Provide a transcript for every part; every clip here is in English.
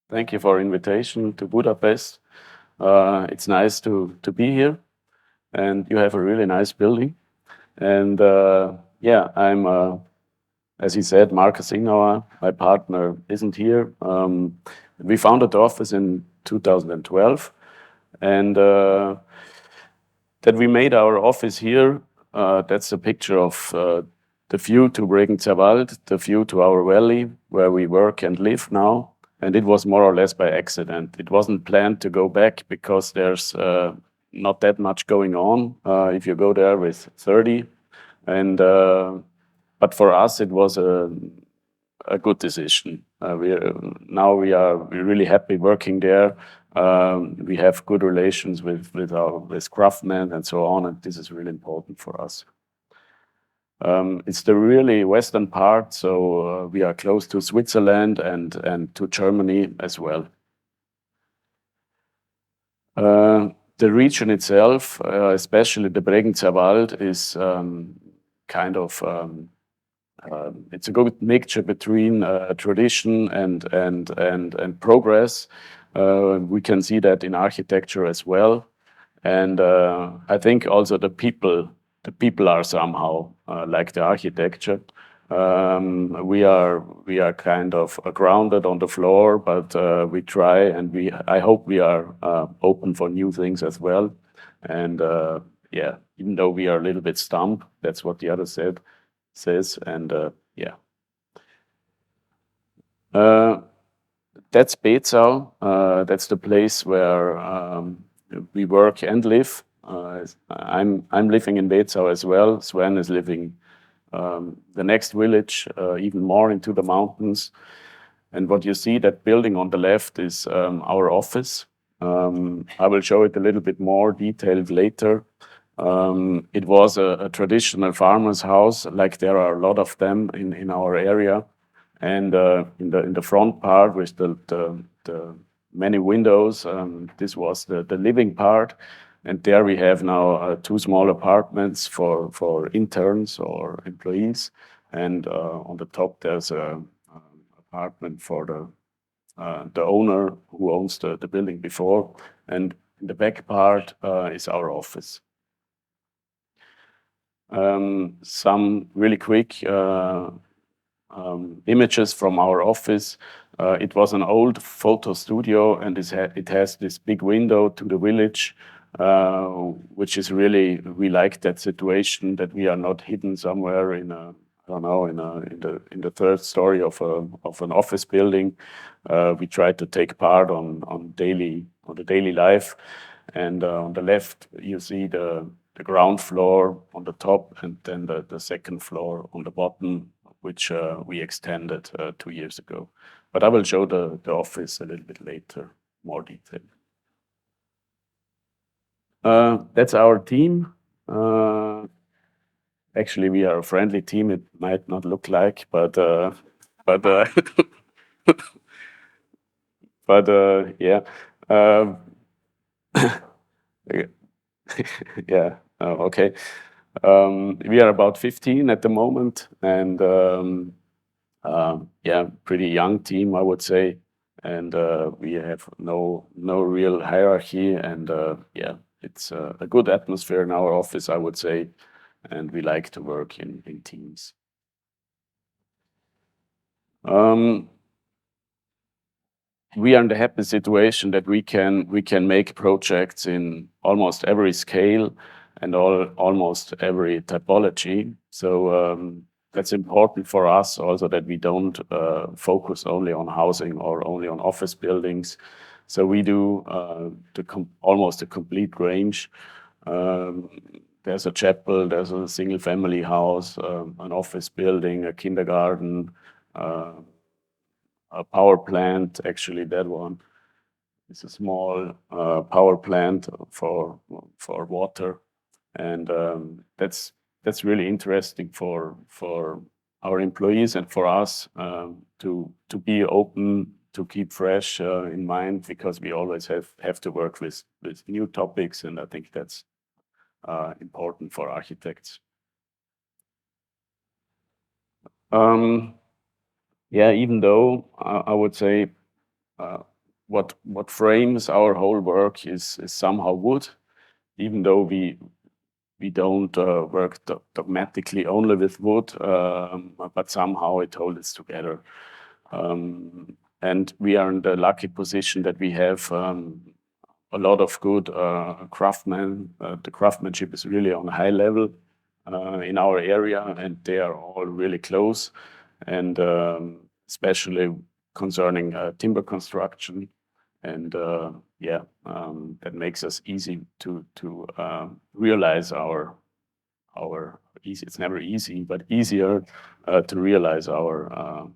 Thank you for invitation to Budapest. It's nice to be here, and you have a really nice building. And yeah, I'm, as he said, Markus Innauer. My partner isn't here. We founded the office in 2012, and that we made our office here. That's a picture of the view to Bregenzer Wald, the view to our valley where we work and live now. And it was more or less by accident. It wasn't planned to go back because there's not that much going on if you go there with 30. And but for us, it was a good decision. We're really happy working there. We have good relations with craftsmen and so on, and this is really important for us. It's the really western part, so we are close to Switzerland and to Germany as well. The region itself, especially the Bregenzer Wald, is kind of it's a good mixture between tradition and progress. We can see that in architecture as well, and I think also the people are somehow like the architecture. We are kind of grounded on the floor, but we try, and I hope we are open for new things as well. And yeah, even though we are a little bit stumped, that's what the other says, and yeah. That's Bezau. That's the place where we work and live. I'm living in Bezau as well. Sven is living the next village, even more into the mountains. And what you see, that building on the left, is our office. I will show it a little bit more detailed later. It was a traditional farmer's house, like there are a lot of them in our area. And in the front part with the many windows, this was the living part. And there we have now 2 small apartments for interns or employees. And on the top there's an apartment for the owner who owns the building before. And in the back part is our office. Some really quick images from our office. It was an old photo studio, and it has this big window to the village. Which is really, we like that situation, that we are not hidden somewhere in a, I don't know, in the 3rd story of an office building. We try to take part on the daily life, and on the left you see the ground floor on the top, and then the 2nd floor on the bottom, which we extended 2 years ago. But I will show the office a little bit later, more detail. That's our team. Actually, we are a friendly team. It might not look like, but yeah. Yeah. Okay. We are about 15 at the moment, and yeah, pretty young team, I would say. And we have no real hierarchy, and yeah. It's a good atmosphere in our office, I would say, and we like to work in teams. We are in the happy situation that we can make projects in almost every scale and almost every typology. So that's important for us also, that we don't focus only on housing or only on office buildings. So we do almost a complete range. There's a chapel, there's a single family house, an office building, a kindergarten, a power plant. Actually, that one is a small power plant for water. And that's really interesting for our employees and for us to be open, to keep fresh in mind, because we always have to work with new topics, and I think that's important for architects. Yeah, even though I would say what frames our whole work is somehow wood, even though we don't work dogmatically only with wood, but somehow it holds together. And we are in the lucky position that we have a lot of good craftsmen. The craftsmanship is really on a high level in our area, and they are all really close, and especially concerning timber construction. And that makes us easy to realize our easy. It's never easy, but easier to realize our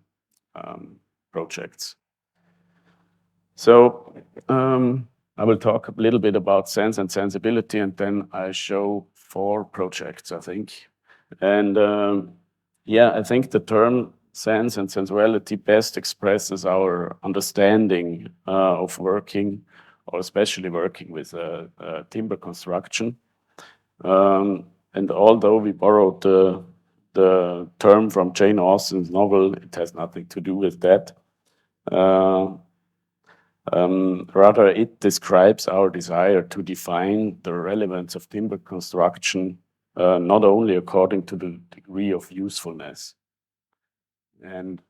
projects. So I will talk a little bit about sense and sensibility, and then I show 4 projects, I think. And I think the term sense and sensuality best expresses our understanding of working, or especially working with timber construction. And although we borrowed the term from Jane Austen's novel, it has nothing to do with that. Rather, it describes our desire to define the relevance of timber construction, not only according to the degree of usefulness. And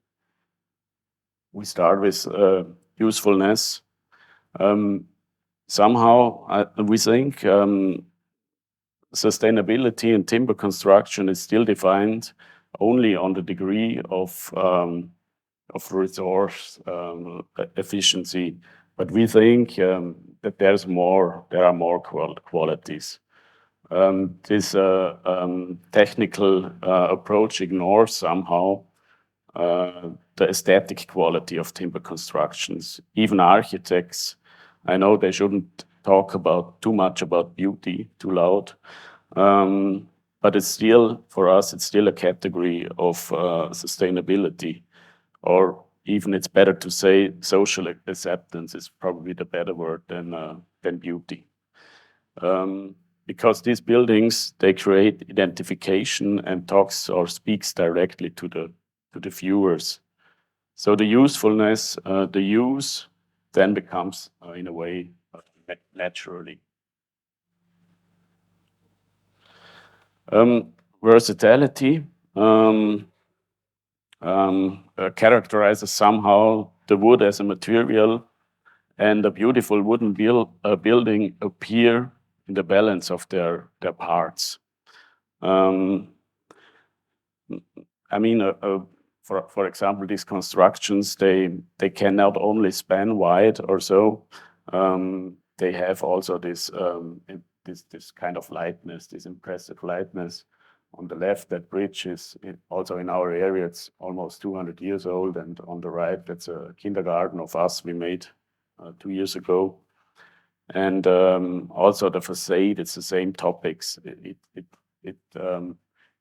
we start with usefulness. Somehow, we think sustainability in timber construction is still defined only on the degree of resource efficiency, but we think that there are more qualities. This technical approach ignores somehow the aesthetic quality of timber constructions. Even architects, I know they shouldn't talk too much about beauty too loud, but it's still, for us, it's still a category of sustainability. Or even it's better to say social acceptance is probably the better word than beauty. Because these buildings, they create identification and talks or speaks directly to the viewers. So the usefulness, the use then becomes in a way naturally. Versatility characterizes somehow the wood as a material, and a beautiful wooden building appear in the balance of their parts. I mean, for example, these constructions, they can not only span wide or so, they have also this kind of lightness, this impressive lightness. On the left, that bridge is also in our area, it's almost 200 years old, and on the right, that's a kindergarten of us we made 2 years ago. And also the facade, it's the same topics. It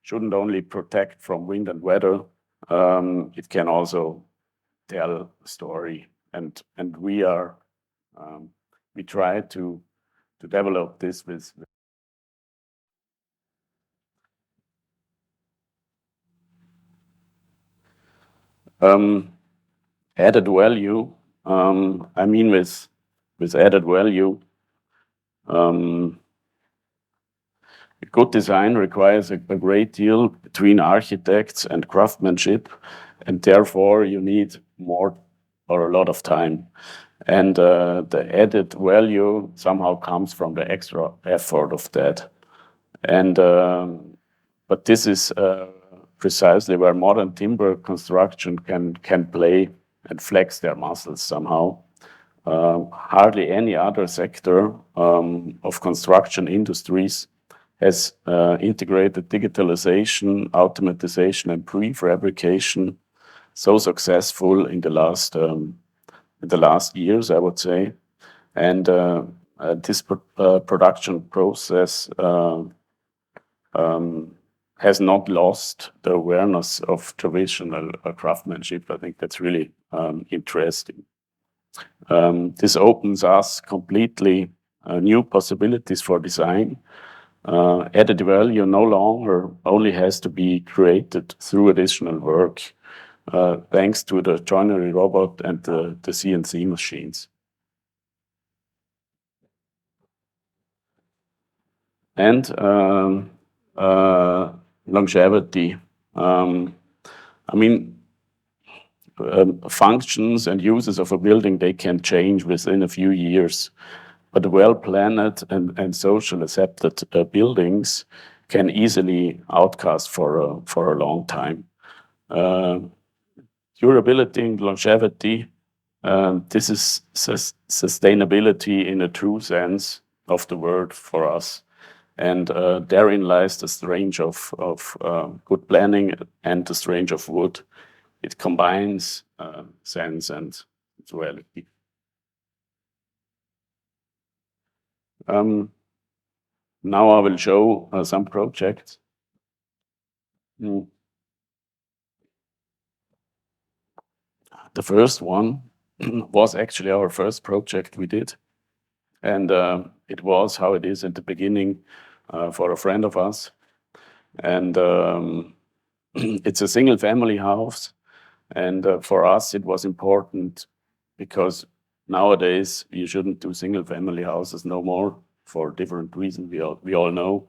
shouldn't only protect from wind and weather, it can also tell a story. And we try to develop this with added value. I mean, with added value, good design requires a great deal between architects and craftsmanship, and therefore you need more or a lot of time. And the added value somehow comes from the extra effort of that. And but this is precisely where modern timber construction can play and flex their muscles somehow. Hardly any other sector of construction industries has integrated digitalization, automatization, and prefabrication so successful in the last years, I would say. And this production process has not lost the awareness of traditional craftsmanship. I think that's really interesting. This opens us completely new possibilities for design. Added value no longer only has to be created through additional work, thanks to the joinery robot and the CNC machines. and longevity. I mean, functions and uses of a building, they can change within a few years, but well-planned and social accepted buildings can easily outlast for a long time. Durability and longevity, this is sustainability in a true sense of the word for us. And therein lies the strength of good planning and the strength of wood. It combines sense and reality. Now I will show some projects. The first one was actually our first project we did. And it was how it is at the beginning for a friend of us. And it's a single family house. And for us, it was important because nowadays you shouldn't do single family houses no more for different reasons we all know.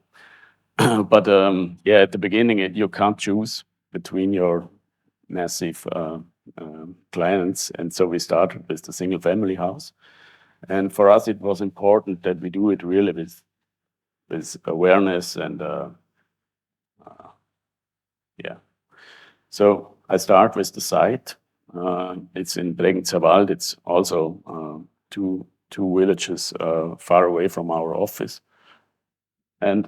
But yeah, at the beginning, you can't choose between your massive clients. And so we started with the single family house. And for us, it was important that we do it really with awareness and yeah. So I start with the site. It's in Bregenzer Wald. It's also two villages far away from our office. And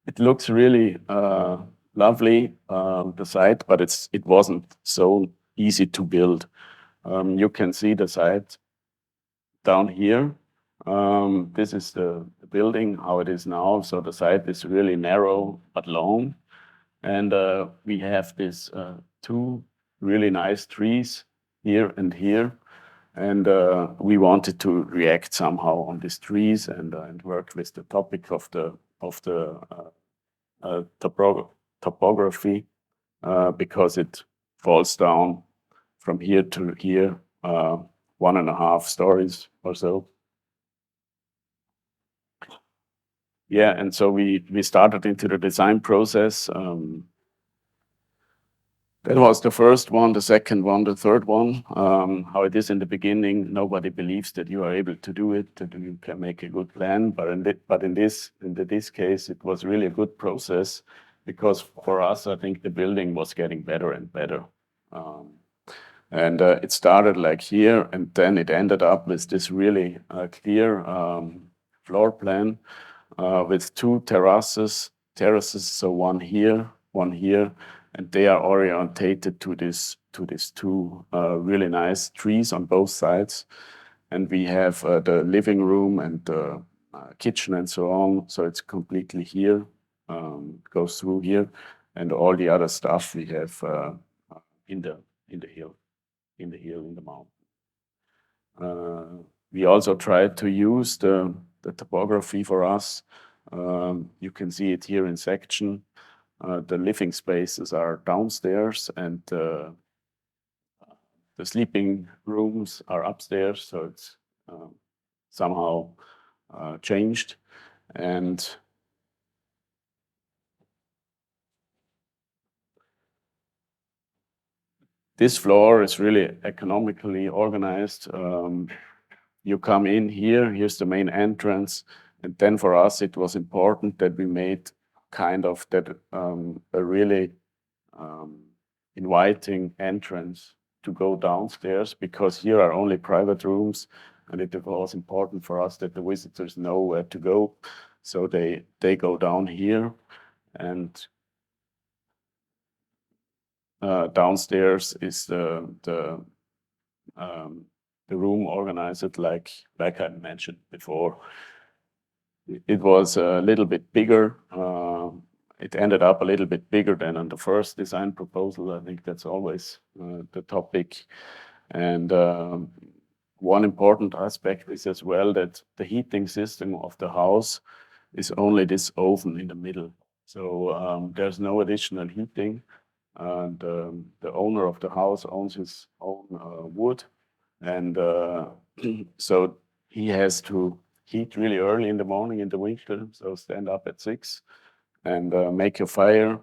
it looks really lovely, the site, but it wasn't so easy to build. You can see the site down here. This is the building, how it is now. So the site is really narrow but long. And we have these two really nice trees here and here. And we wanted to react somehow on these trees and work with the topic of the topography because it falls down from here to here, 1.5 stories or so. Yeah, and so we started into the design process. That was the first one, the second one, the third one. How it is in the beginning, nobody believes that you are able to do it, that you can make a good plan. But in this case, it was really a good process because for us, I think the building was getting better and better. And it started like here, and then it ended up with this really clear floor plan with 2 terraces, so one here, and they are orientated to these 2 really nice trees on both sides. And we have the living room and the kitchen and so on. So it's completely here, goes through here, and all the other stuff we have in the hill, in the mountain. We also tried to use the topography for us. You can see it here in section. The living spaces are downstairs and the sleeping rooms are upstairs, so it's somehow changed. And this floor is really economically organized. You come in here, here's the main entrance, and then for us it was important that we made kind of that a really inviting entrance to go downstairs, because here are only private rooms, and it was important for us that the visitors know where to go, so they go down here, and downstairs is the room organized like I mentioned before. It was a little bit bigger. It ended up a little bit bigger than on the first design proposal. I think that's always the topic. And one important aspect is as well that the heating system of the house is only this oven in the middle. So there's no additional heating. And the owner of the house owns his own wood. And so he has to heat really early in the morning in the winter, so stand up at 6 and make a fire.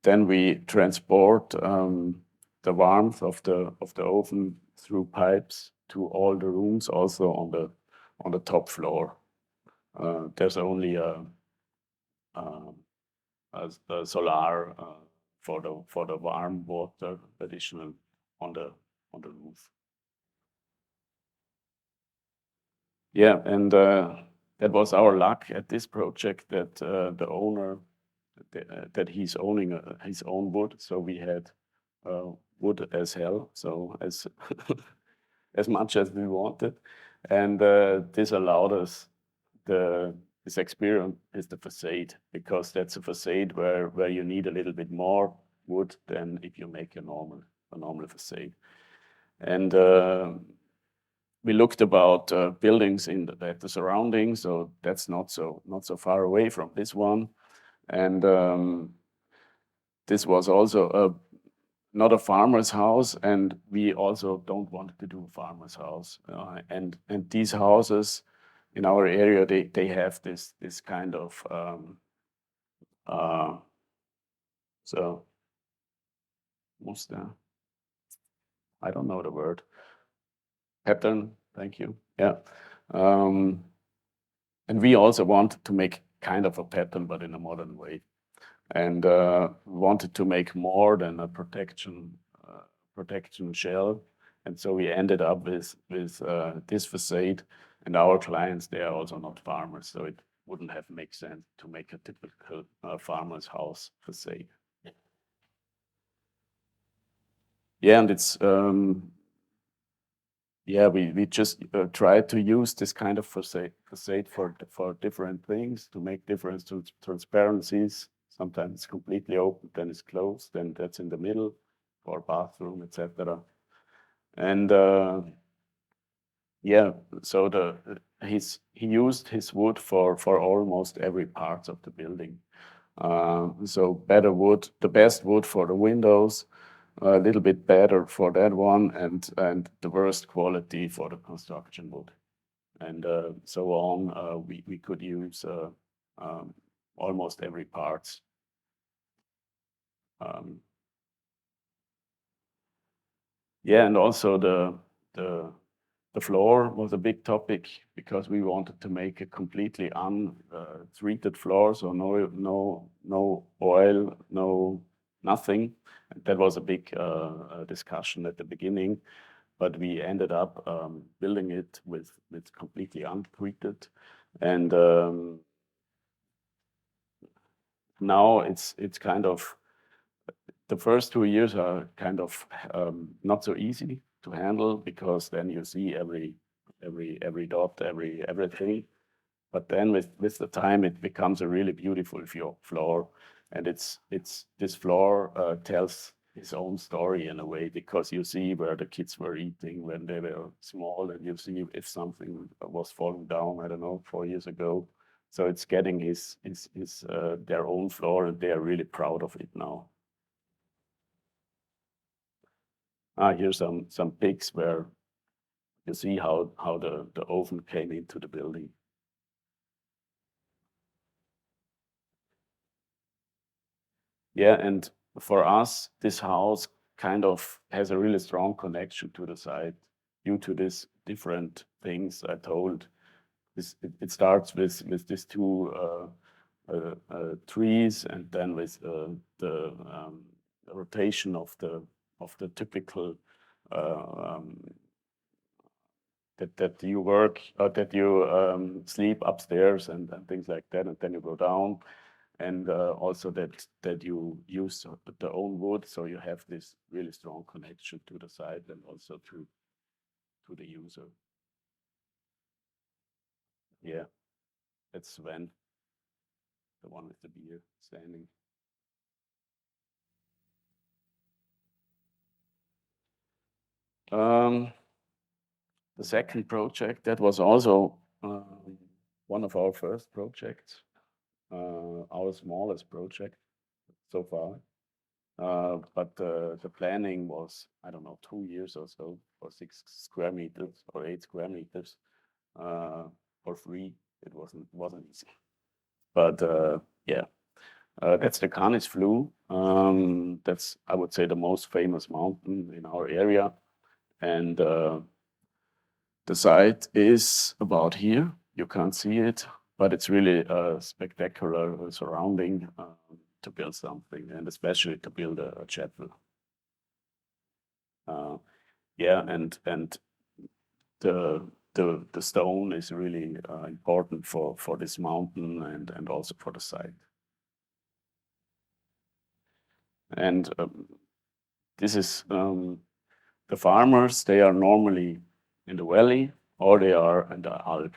Then we transport the warmth of the oven through pipes to all the rooms, also on the top floor. There's only a solar for the warm water additional on the roof. Yeah, and that was our luck at this project that the owner that he's owning his own wood, so we had wood as hell, so as as much as we wanted, and this allowed us this experience is the facade, because that's a facade where you need a little bit more wood than if you make a normal facade. And we looked about buildings at the surroundings, so that's not so far away from this one. And this was also not a farmer's house, and we also don't want to do a farmer's house. And these houses in our area, they have this kind of so muster. I don't know the word. Pattern. Thank you. Yeah. And we also wanted to make kind of a pattern, but in a modern way, and wanted to make more than a protection shell. And so we ended up with this facade. And our clients, they are also not farmers, so it wouldn't have made sense to make a typical farmer's house facade. Yeah, and it's yeah, we just try to use this kind of facade for different things, to make different transparencies. Sometimes it's completely open, then it's closed, then that's in the middle for bathroom, etc. And yeah, so he used his wood for almost every part of the building. So better wood, the best wood for the windows, a little bit better for that one, and the worst quality for the construction wood, and so on. We could use almost every part. Yeah, and also the floor was a big topic, because we wanted to make a completely untreated floor, so no oil, no nothing. And that was a big discussion at the beginning, but we ended up building it with completely untreated, and now it's kind of, the first 2 years are kind of not so easy to handle, because then you see every dot, everything. But then with the time, it becomes a really beautiful floor, and this floor tells its own story in a way, because you see where the kids were eating when they were small, and you see if something was falling down, I don't know, 4 years ago. So it's getting their own floor, and they are really proud of it now. Here's some pics where you see how the oven came into the building. Yeah, and for us, this house kind of has a really strong connection to the site due to these different things I told. It starts with these two trees, and then with the rotation of the typical that you work, that you sleep upstairs and things like that, and then you go down, and also that you use the own wood, so you have this really strong connection to the site and also to the user. Yeah, that's Sven, the one with the beer standing. The second project, that was also one of our first projects, our smallest project so far. But the planning was, I don't know, 2 years or so, for 6 square meters or 8 square meters for free. it wasn't easy. But yeah, that's the Canisfluh. That's, I would say, the most famous mountain in our area, and the site is about here. You can't see it, but it's really a spectacular surrounding to build something, and especially to build a chapel. Yeah, and the stone is really important for this mountain and also for the site. And this is the farmers. They are normally in the valley, or they are in the Alp.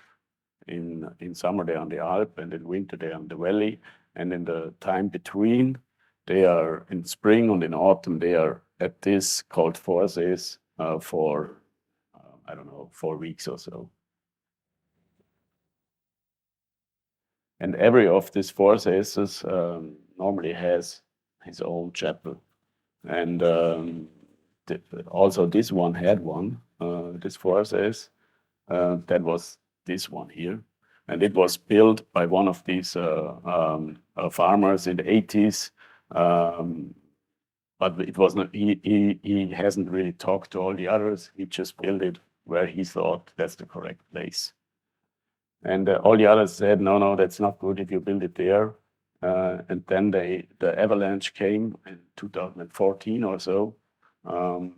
In summer they are on the Alp, and in winter they are in the valley. And in the time between, they are in spring and in autumn they are at this called Vorsees for I don't know, 4 weeks or so. And every of these Vorsees normally has his own chapel, and also this one had one. This Vorsees, that was this one here, and it was built by one of these farmers in the 80s. But it was not. He hasn't really talked to all the others. He just built it where he thought that's the correct place. And all the others said, no, that's not good if you build it there. And then the avalanche came in 2014 or so, and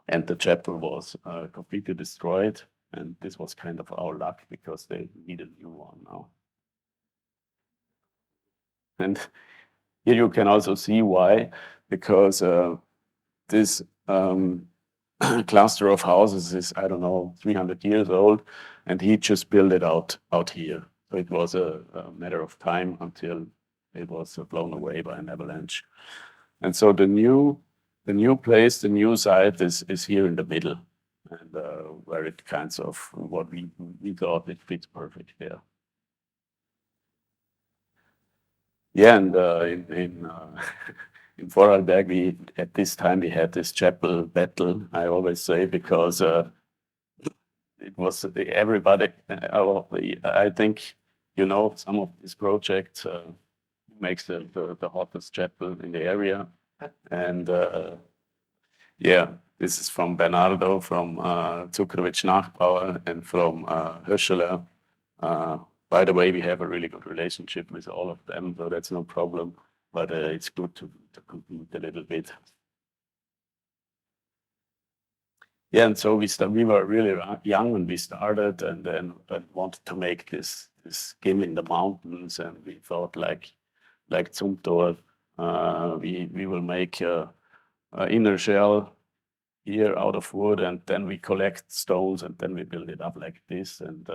the chapel was completely destroyed. And this was kind of our luck, because they need a new one now. And here you can also see why, because this cluster of houses is, I don't know, 300 years old, and he just built it out here. So it was a matter of time until it was blown away by an avalanche. And so the new place, the new site is here in the middle, and where it kinds of what we thought it fits perfect there. Yeah, and in Vorarlberg, at this time we had this chapel battle, I always say, because it was everybody. I think some of these projects makes the hottest chapel in the area, and yeah, this is from Bernardo, from Zuckerowitsch Nachbauer, and from Höscheler. By the way, we have a really good relationship with all of them, so that's no problem. But it's good to compete a little bit. Yeah, and so we were really young when we started, and then wanted to make this game in the mountains, and we thought like Zumthor, we will make a inner shell here out of wood, and then we collect stones, and then we build it up like this, and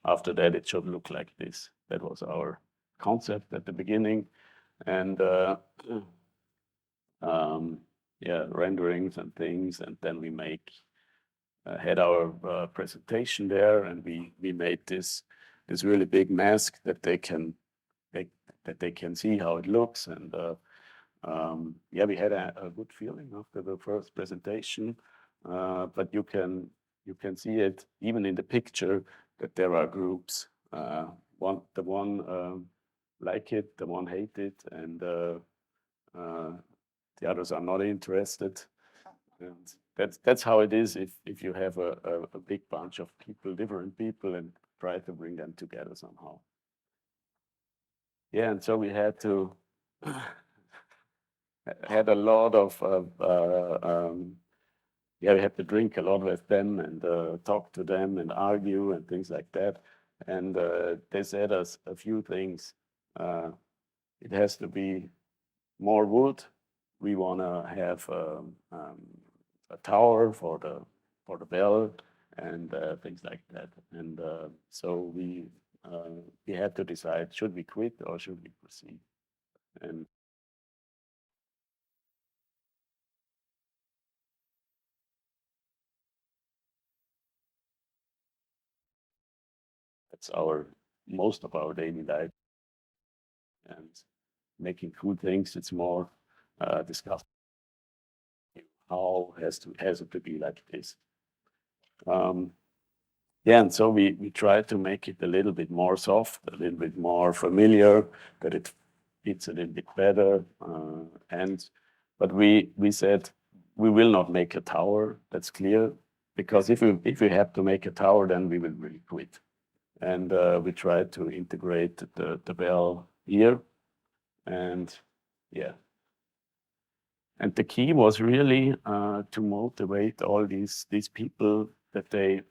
after that it should look like this. That was our concept at the beginning, and yeah, renderings and things, and then we had our presentation there, and we made this really big mask that they can see how it looks, and yeah, we had a good feeling after the first presentation, but you can see it even in the picture that there are groups. The one like it, the one hate it, and the others are not interested. And that's how it is if you have a big bunch of people, different people, and try to bring them together somehow. Yeah, and so we had a lot of yeah, we had to drink a lot with them and talk to them and argue and things like that. And they said us a few things. It has to be more wood. We want to have a tower for the bell and things like that. And so we had to decide, should we quit or should we proceed? And that's most of our daily life. And making cool things, it's more discussing how has it to be like this. Yeah, and so we tried to make it a little bit more soft, a little bit more familiar, that it fits a little bit better. But we said we will not make a tower. That's clear, because if we have to make a tower, then we will really quit. And we tried to integrate the bell here, and yeah. And the key was really to motivate all these people that they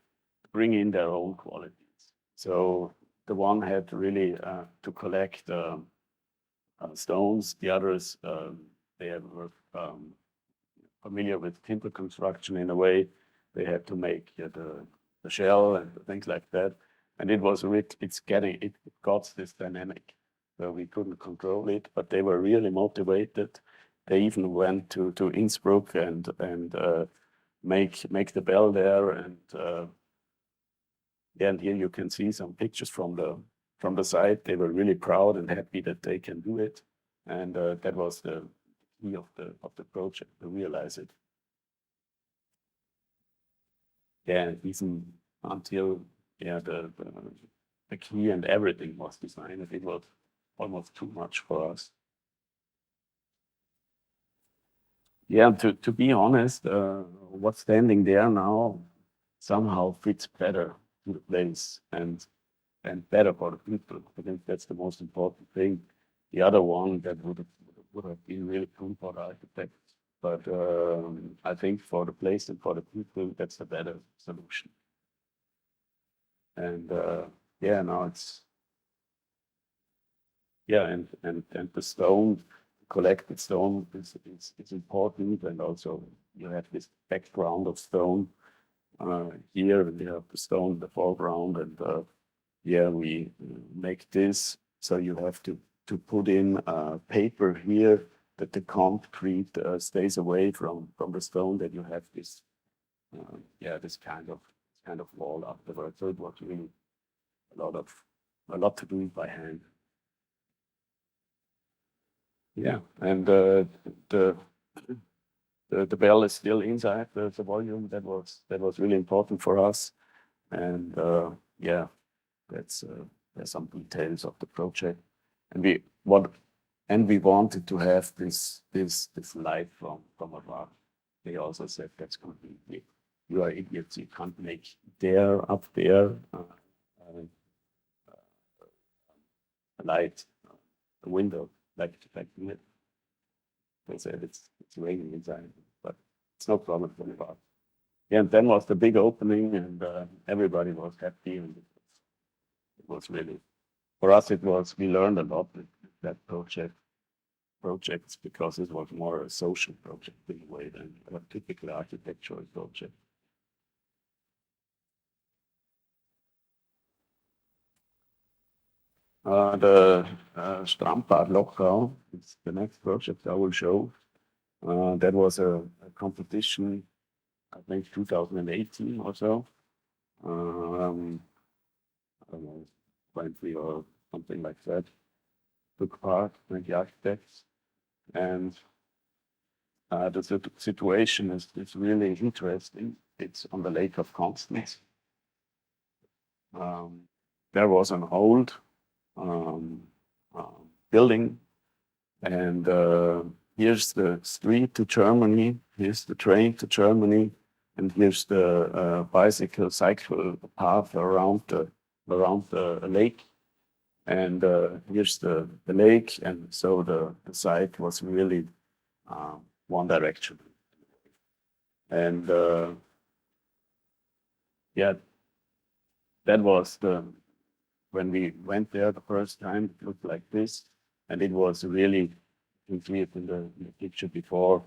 bring in their own qualities. So the one had really to collect stones. The others, they were familiar with timber construction in a way. They had to make the shell and things like that. And it was it got this dynamic. So we couldn't control it, but they were really motivated. They even went to Innsbruck and make the bell there, and and here you can see some pictures from the site. They were really proud and happy that they can do it, and that was the key of the project, to realize it. Yeah, even until the key and everything was designed, it was almost too much for us. Yeah, to be honest, what's standing there now somehow fits better to the place and better for the people. I think that's the most important thing. The other one that would have been really cool for the architect, but I think for the place and for the people, that's the better solution. And now it's and the stone, collected stone is important, and also you have this background of stone here, and you have the stone in the foreground, and we make this, so you have to put in paper here that the concrete stays away from the stone, that you have this this kind of wall afterwards. So it was really a lot to do by hand. Yeah, and the bell is still inside the volume. That was really important for us, and there's some details of the project, and we wanted to have this light from above. They also said that's completely, you are idiots, you can't make up there a light, a window like it. They said it's raining inside, but it's no problem for the bar. Yeah, and then was the big opening, and everybody was happy, and it was really, for us, we learned a lot with that projects, because it was more a social project in a way than a typical architectural project. The Strandbad Lochau is the next project I will show. That was a competition, I think 2018 or so. I don't know, 20 or something like that. Took part, 20 architects. And the situation is really interesting. It's on the Lake of Constance. There was an old building, and here's the street to Germany, here's the train to Germany, and here's the cycle path around the lake, and here's the lake, and so the site was really one direction, and that was when we went there the first time, it looked like this, and it was really, you can see it in the picture before.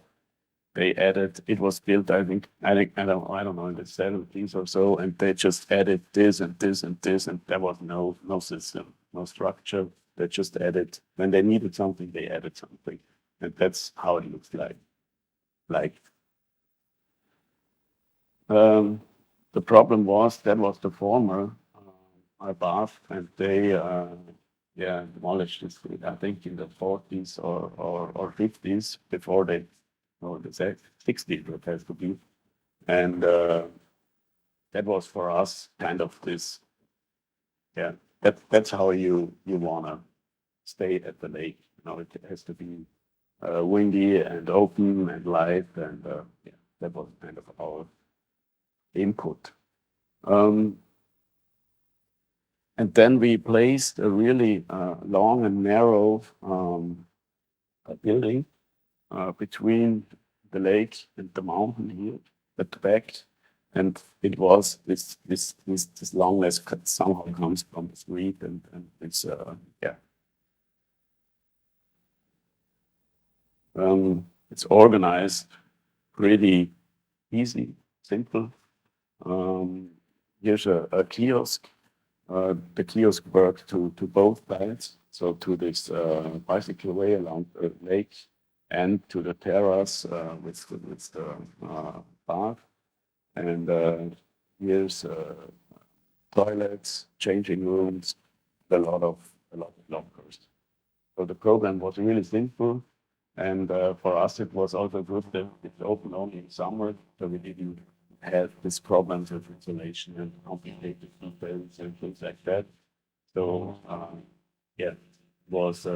They added, it was built, I don't know, in the 70s or so, and they just added this and this and this, and there was no system, no structure. They just added, when they needed something, they added something, and that's how it looks like. The problem was, that was the former bath, and they demolished this, I think, in the 40s or 50s, before they, no, the 60s it has to be, and that was for us kind of this, yeah, that's how you wanna stay at the lake. You know, it has to be windy and open and light, and yeah, that was kind of our input. And then we placed a really long and narrow building between the lake and the mountain here at the back, and it was this longness somehow comes from the street, and it's yeah. It's organized pretty easy, simple. Here's a kiosk. The kiosk worked to both sides, so to this bicycle way along the lake and to the terrace with the bar. And here's toilets, changing rooms, a lot of lockers. So the program was really simple, and for us it was also good that it opened only in summer, so we didn't have these problems with insulation and complicated details and things like that. So yeah, it was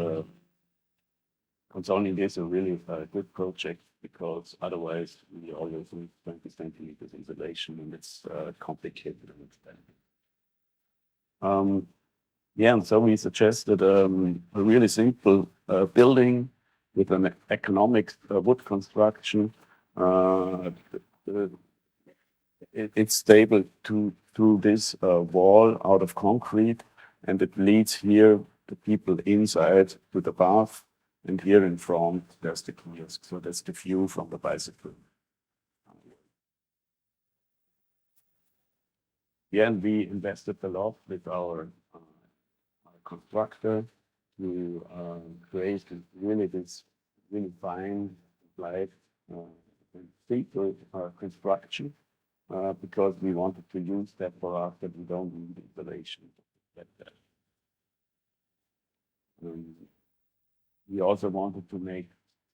concerning this a really good project, because otherwise we always need 20 centimeters insulation, and it's complicated and expensive. Yeah, and so we suggested a really simple building with an economic wood construction. It's stable to this wall out of concrete, and it leads here the people inside to the bath, and here in front there's the kiosk. So that's the view from the bicycle. Yeah, and we invested a lot with our constructor to create really this really fine, light, simple construction, because we wanted to use that for us, that we don't need installation like that. We also wanted to make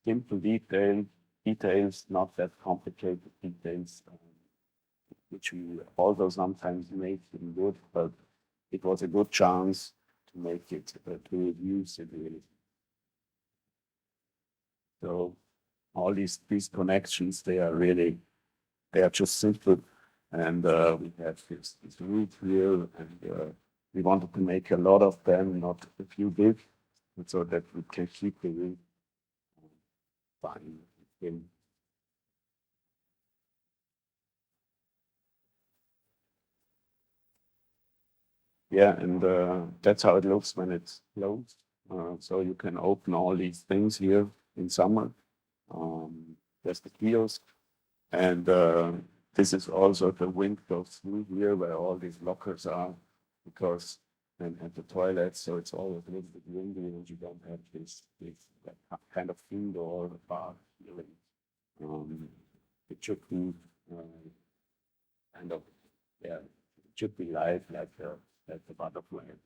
simple details, not that complicated details, which we also sometimes make in wood, but it was a good chance to make it, to reduce it really. So all these connections, they are just simple, and we have this roof here, and we wanted to make a lot of them, not a few big, so that we can keep the roof fine. Yeah, and that's how it looks when it's closed. So you can open all these things here in summer. There's the kiosk, and this is also the wind goes through here where all these lockers are, because and the toilets, so it's always a little bit windy, and you don't have this kind of indoor bar feeling. It should be kind of, yeah, it should be live like the butterfly.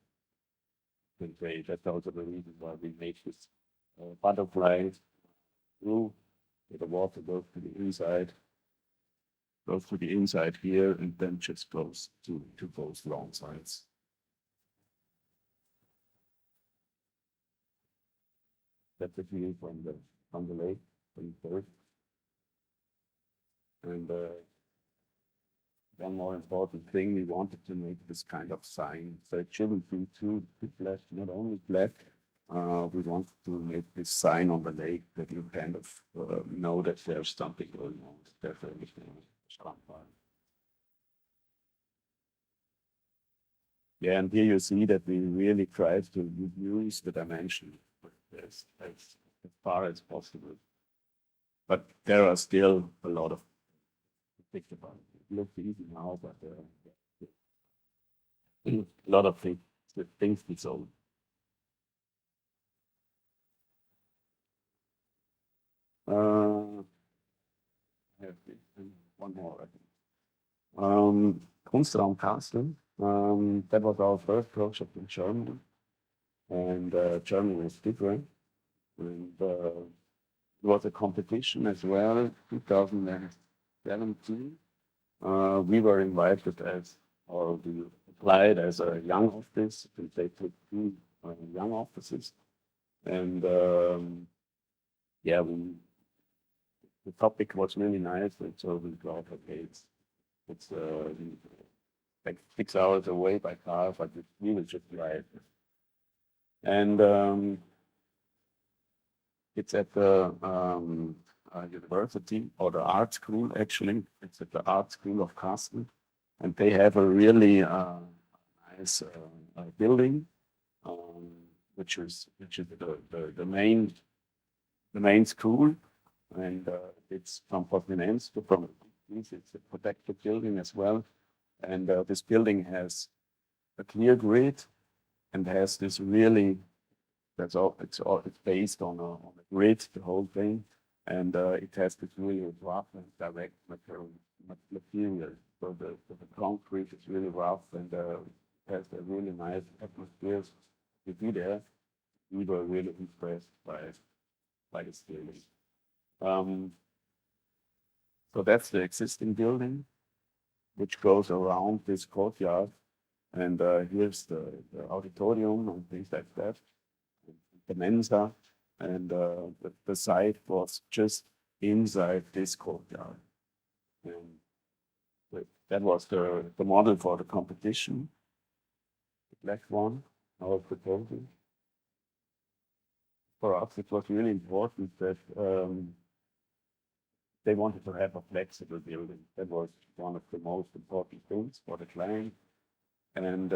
That's also the reason why we make this butterfly roof, where the water goes to the inside here, and then just goes to both long sides. That's the view from the lake, from the bird. And one more important thing, we wanted to make this kind of sign, so it shouldn't be too black, not only black. We wanted to make this sign on the lake that you kind of know that there's something going on. There's everything. Yeah, and here you see that we really tried to reduce the dimension as far as possible. But there are still a lot of to think about. It looks easy now, but a lot of things to solve. I have one more, I think. Kunstraum Kassel. That was our first project in Germany, and Germany was different. And it was a competition as well, 2017. we were invited or we applied as a young office, and they took 2 young offices. And yeah, the topic was really nice, and so we thought, okay, it's like 6 hours away by car, but we will just drive. And it's at the university, or the art school, actually. It's at the art school of Kassel, and they have a really nice building, which is the main school, and it's from it's a protected building as well, and this building has a clear grid and has this really, it's based on a grid, the whole thing, and it has this really rough and direct material. So the concrete is really rough, and it has a really nice atmosphere to be there. We were really impressed by this building. So that's the existing building, which goes around this courtyard, and here's the auditorium and things like that, the Mensa, and the site was just inside this courtyard. And that was the model for the competition, the black one, our proposal. For us, it was really important that they wanted to have a flexible building. That was one of the most important things for the client. And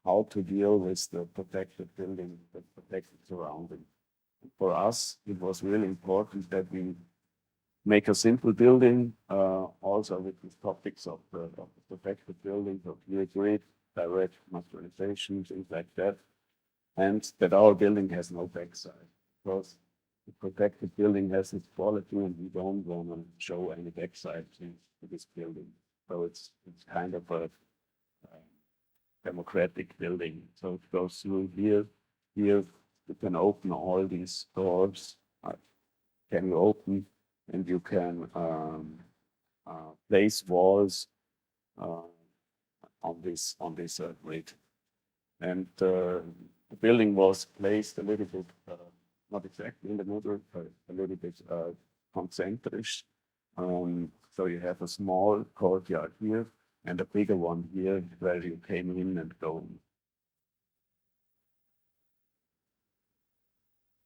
how to deal with the protected building, the protected surrounding. For us, it was really important that we make a simple building, also with these topics of the protected buildings, of clear grid, direct materialization, things like that, and that our building has no backside, because the protected building has its quality, and we don't want to show any backside to this building. So it's kind of a democratic building. So it goes through here. Here you can open all these doors. Can you open, and you can place walls on this grid. And the building was placed a little bit, not exactly in the middle, but a little bit concentric. So you have a small courtyard here, and a bigger one here where you came in and go.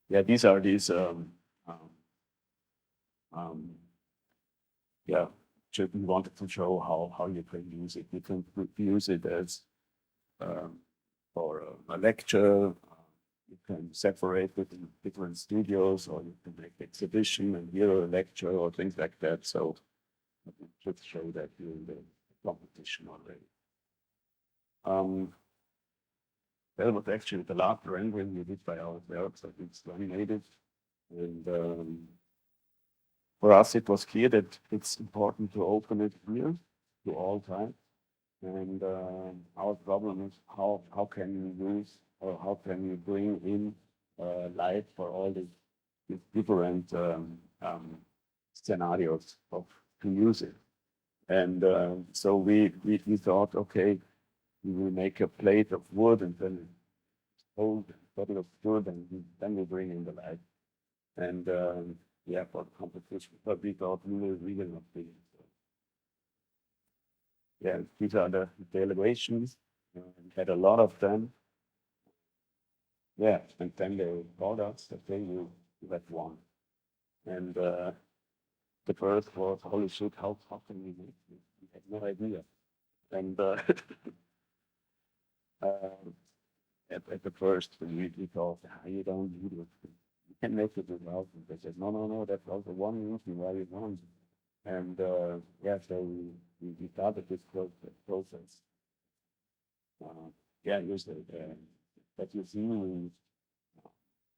Yeah, these are these, yeah, we wanted to show how you can use it. You can use it as for a lecture. You can separate it in different studios, or you can make exhibition and hear a lecture or things like that. So I should show that during the competition already. That was actually the last rendering we did by ourselves. So it's laminated, and for us it was clear that it's important to open it here to all time. And our problem is how can you use, or how can you bring in light for all these different scenarios to use it. And so we thought, okay, we will make a plate of wood, and then hold a bottle of wood, and then we bring in the light. And yeah, for the competition, but we thought we will really not be. Yeah, these are the elevations. We had a lot of them. Yeah, and then they told us, okay, you have one. And the first was, holy shit, how can we make this? We had no idea. And at the first, we thought, you don't need it. You can make it without it. They said, no, that's also one reason why we want it. And yeah, so we started this process. Yeah, usually that you see, we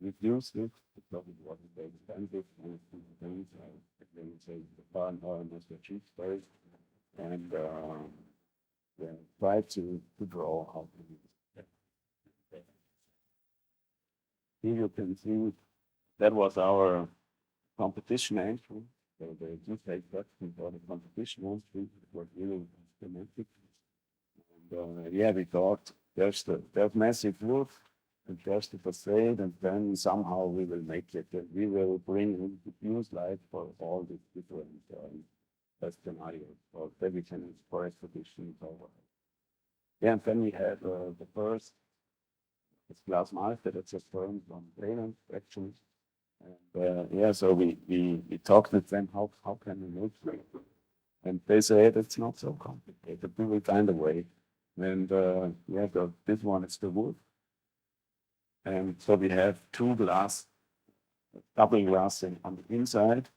reduced it because it wasn't very expensive, and things they say the fun or the cheap space, and yeah, try to draw how to use it. Here you can see that was our competition entry. So the detailed question for the competition was really dramatic. And yeah, we thought there's massive roof and there's the facade, and then somehow we will make it. And we will bring in diffuse light for all these different scenarios, or that we can express conditions over. Yeah, and then we had the first glass master that's a firm from Bremen, actually. And yeah, so we talked with them, how can we make it? And they said it's not so complicated, we will find a way. And yeah, this one is the wood. And so we have two glass, double glassing on the inside.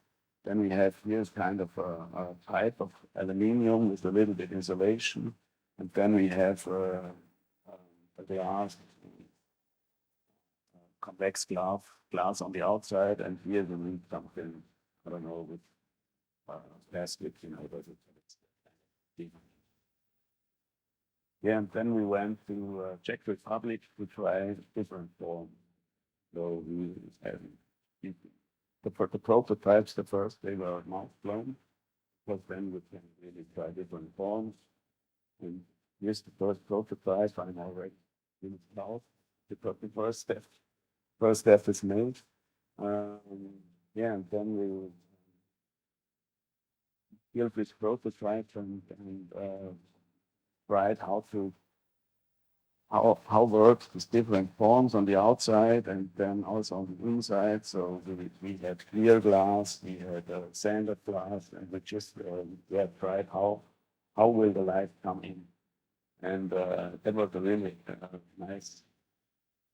Then we have here kind of a pipe of aluminium with a little bit insulation. And then we have a glass, convex glass on the outside. And here we need something, I don't know, with plastic, you know, but it's yeah, and then we went to Czech Republic to try different forms. So we had the prototypes, the first, they were mouth blown, but then we can really try different forms. And here's the first prototype. I'm already in it now. The first step. First step is made. Yeah, and then we built this prototype and tried how works these different forms on the outside and then also on the inside. So we had clear glass, we had sanded glass, and we just tried how will the light come in. And that was a really nice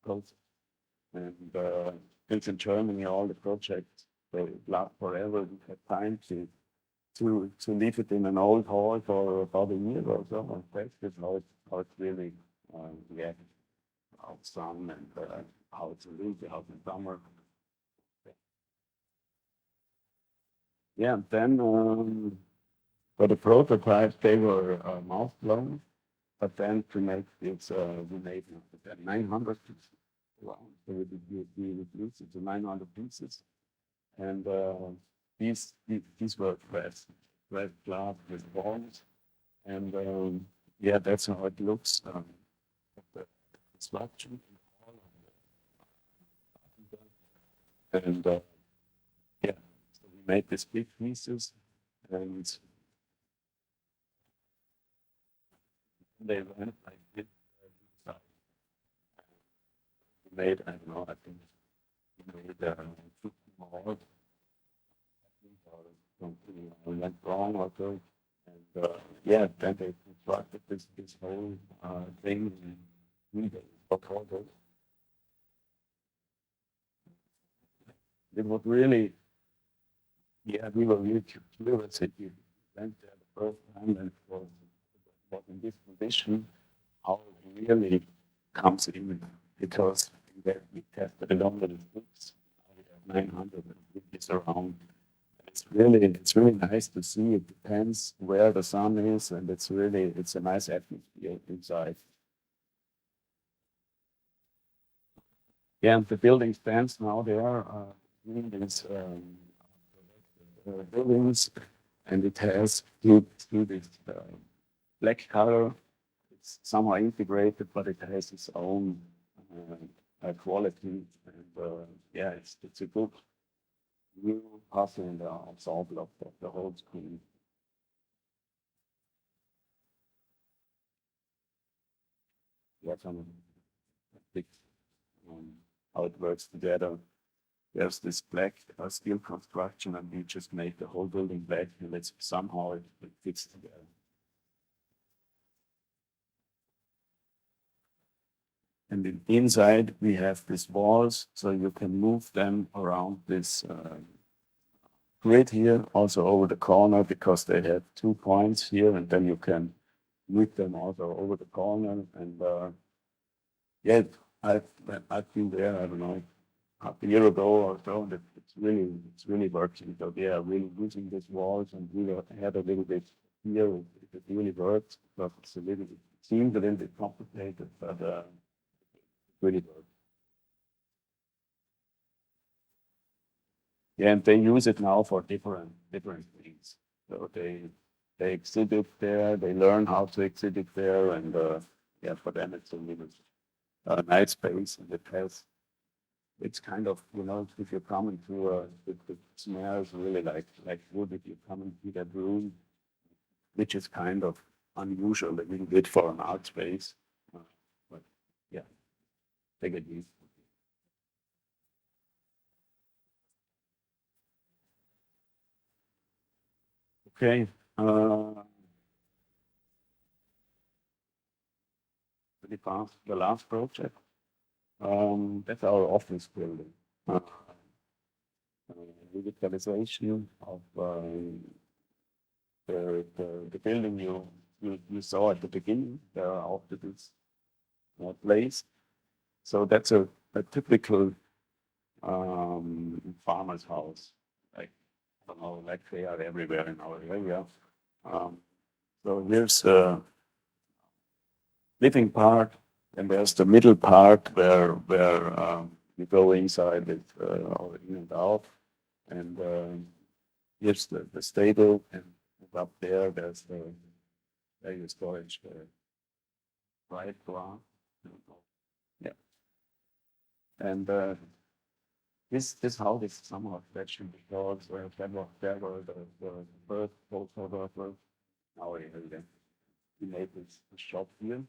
process. And since in Germany all the projects they last forever, we had time to leave it in an old hall for about a year or so, and practice how it's really react, how sun and how it's winter, how it's in summer. Yeah, and then for the prototypes they were mouth blown, but then to make this we made 900 pieces. Wow. So we reduced it to 900 pieces, and these were red glass with walls, and yeah, that's how it looks. The structure, and yeah, so we made these big pieces, and they went like this. We made, I don't know, I think we made 2 more. Something went wrong or so, and yeah, then they constructed this whole thing in October. It was really, yeah, we were really curious. We went there the first time and it was in this condition, how it really comes in, because we tested it under the books. We have 900 pieces around. It's really nice to see. It depends where the sun is, and it's a nice atmosphere inside. Yeah, and the building stands now there in these buildings, and it has through this black color. It's somehow integrated, but it has its own quality, and yeah, it's a good new passing in the ensemble of the whole screen. Yeah, some big how it works together. There's this black steel construction, and we just made the whole building black, and it's somehow it fits together. And inside we have these walls, so you can move them around this grid here, also over the corner, because they have 2 points here, and then you can move them also over the corner. And yeah, I've been there, I don't know, half a year ago or so, and it's really working. So they are really using these walls, and we had a little bit here, it really works, but it seems a little bit complicated, but really works. Yeah, and they use it now for different different things. So they exhibit there, they learn how to exhibit there, and yeah, for them it's a really nice space, and it's kind of, you know, if you're coming to it smells really like wood if you come into that room, which is kind of unusual a little bit for an art space, but yeah, take it easy. Okay. The last project. That's our office building. Revitalization of the building you saw at the beginning after this place. So that's a typical farmer's house. Like, I don't know, like they are everywhere in our area. So here's the living part, and there's the middle part where we go inside with or in and out, and here's the stable, and up there there's where you storage the right ground. Yeah, and this house is somehow special because there were the first photographers. Now we made this shop here.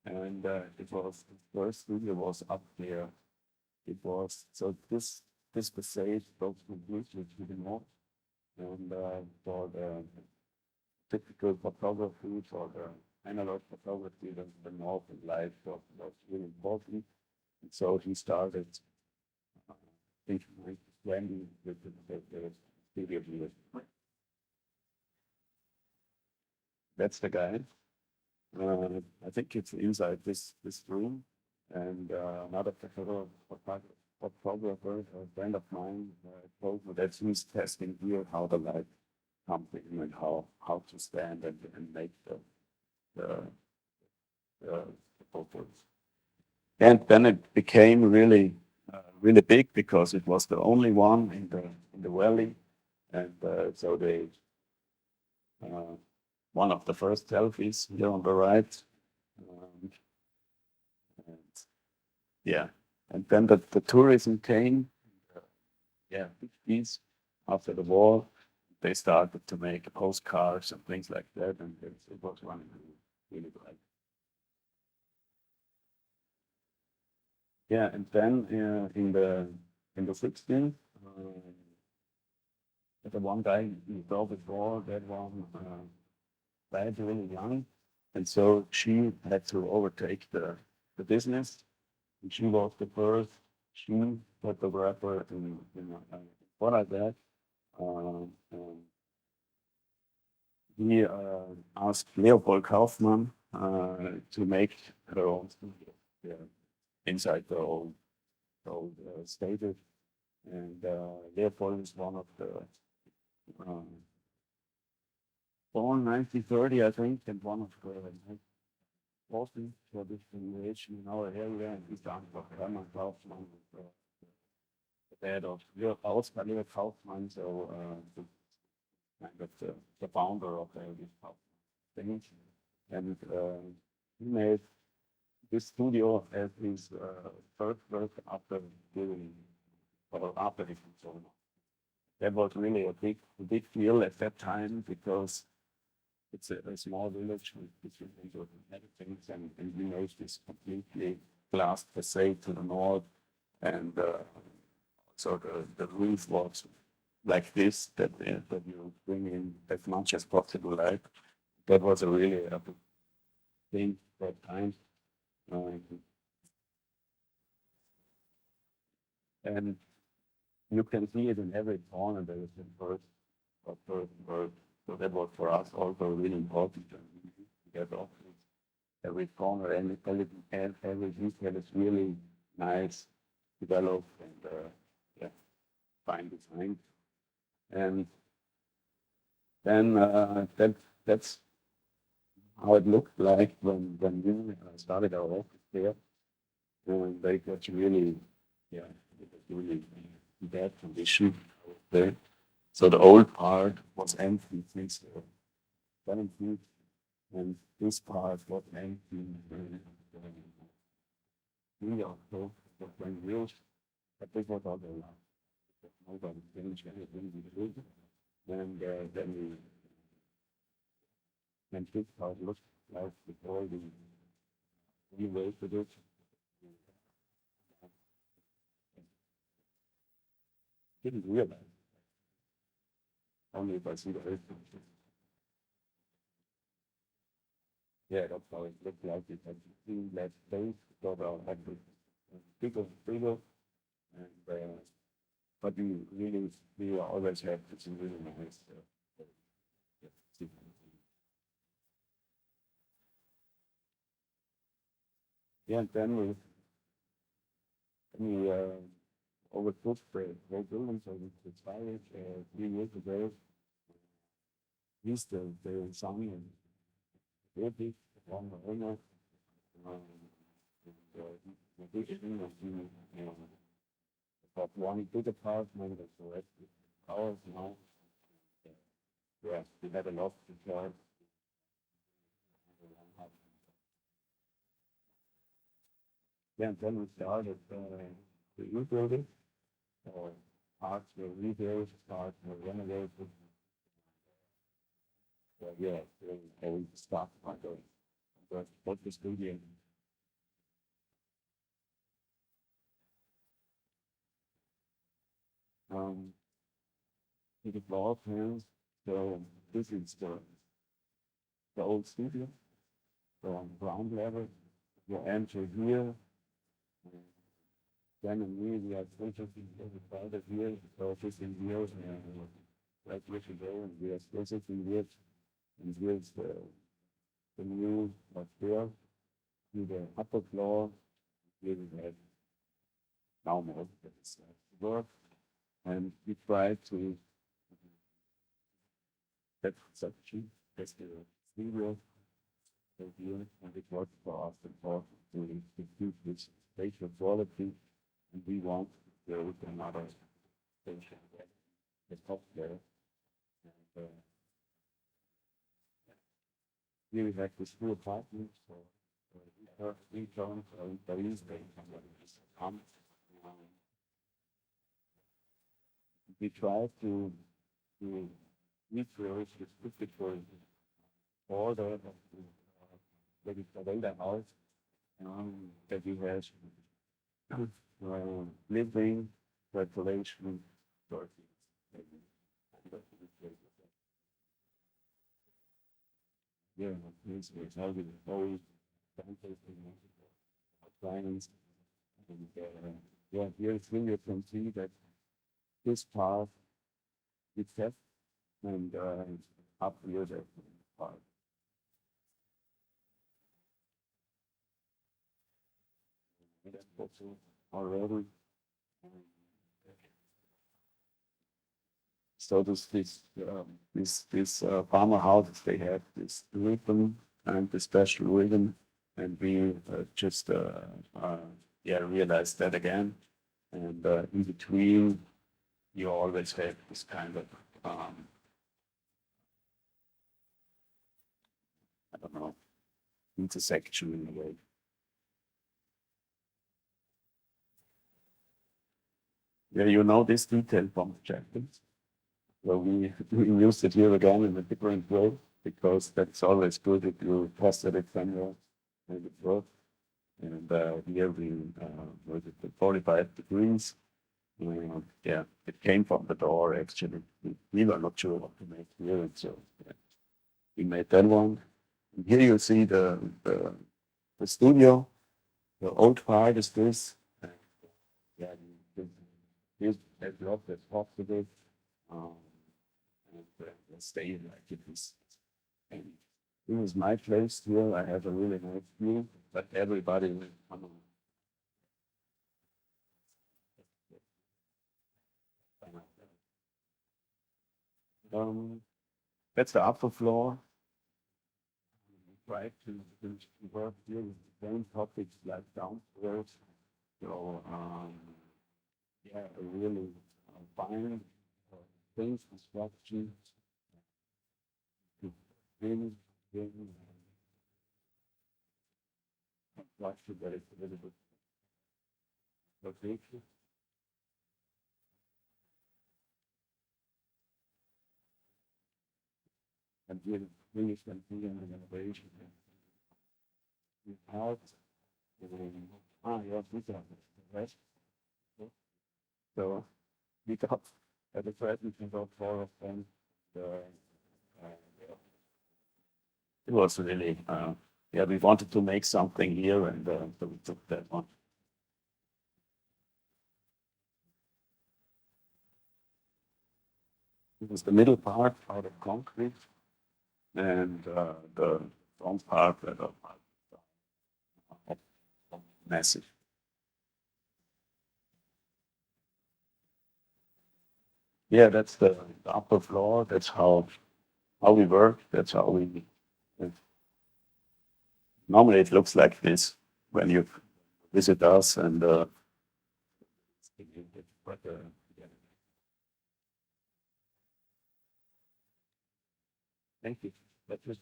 And it was the first studio was up there. It was so this facade goes completely to the north, and for the typical photography, for the analog photography, the northern light was really important. And so he started, I think, 1920 with the studio here. That's the guy. I think it's inside this room, and another photographer, a friend of mine, told me that he's testing here how the light comes in and how to stand and make the photos. And then it became really big because it was the only one in the valley, and so they. One of the first selfies here on the right. And yeah, and then the tourism came. Yeah, 50s after the war, they started to make postcards and things like that, and it was running really great. Yeah, and then in the 60s, the one guy you saw before, that one. Died really young, and so she had to overtake the business. And she was the first photographer in Vorarlberg. He asked Leopold Kaufmann to make her own studio inside the old stable, and Leopold is one of the born 1930, I think, and one of the most for this generation in our area, and he's done for Hermann Kaufmann, the dad of Ausgabe Kaufmann, so kind of the founder of this thing. And he made this studio as his first work after doing, or after he sold. That was really a big deal at that time because it's a small village with different things, and we made this completely glass facade to the north, and so the roof was like this, that you bring in as much as possible light. That was a really a big thing at that time. And you can see it in every corner. There is a bird. So that was for us also really important. We get off every corner, and every detail is really nice, developed, and fine designed. And then that's how it looked like when we started our office there. And they got really, it was really in bad condition there. So the old part was empty since the 70s, and this part was empty in New York. So it was when used, but this was all the last. Nobody finished anything with it. And then when this part looked like before we reweighted it, didn't realize. Only if I see the earth. Yeah, that's how it looked like. It had less space, so I had to bigger, and but we always have this really nice. Yeah, and then we overtook the whole building, so we expired 3 years ago. He's the son and baby, one owner. Got one big apartment, the rest is ours now. Yeah, we had a lot to try. Yeah, and then we started the rebuilding. Parts were rebuilt, parts were renovated. So yeah, we started by the studio. The floor plans. So this is the old studio. So on ground level, you enter here. Then we are switching further here. So this is here, like which we go, and we are switching here. And here's the new upstairs to the upper floor. Here we have now more work, and we try to that section. That's the studio. So here, and it was for us important to keep this spatial quality, and we want to build another station at the top there. And, here we have this full apartment, so we have 3 towns, employees, they come. We try to recreate this typical order of the house that we have living, ventilation, working. Yeah, this is how we always clients. And yeah, here you can see that this part is set, and up here that part. That's also already. So this farmer houses, they have this ribbon and the special ribbon, and we just realized that again. And in between, you always have this kind of I don't know, intersection in a way. Yeah, you know this detail from the chapters. So we used it here again in a different way, because that's always good if you tested it somewhere and it worked. And here we was it 45 degrees. Yeah, it came from the door actually. We were not sure what to make here, and so yeah, we made that one. And here you see the studio. The old part is this. Yeah, this has lots of possible. And stay like it is. And this is my place here. I have a really nice view, but everybody will come on. That's the upper floor. Try to work here with the same topics like downstairs. So yeah, really fine things, construction, building, construction, but it's a little bit location. And really, really continuing the innovation. How yeah, Vikár, right? So we got at the present we got 4 of them. It was really yeah, we wanted to make something here, and so we took that one. It was the middle part out of concrete, and the front part that are massive. Yeah, that's the upper floor. That's how we work. That's how we. Normally, it looks like this when you visit us, and thank you. That was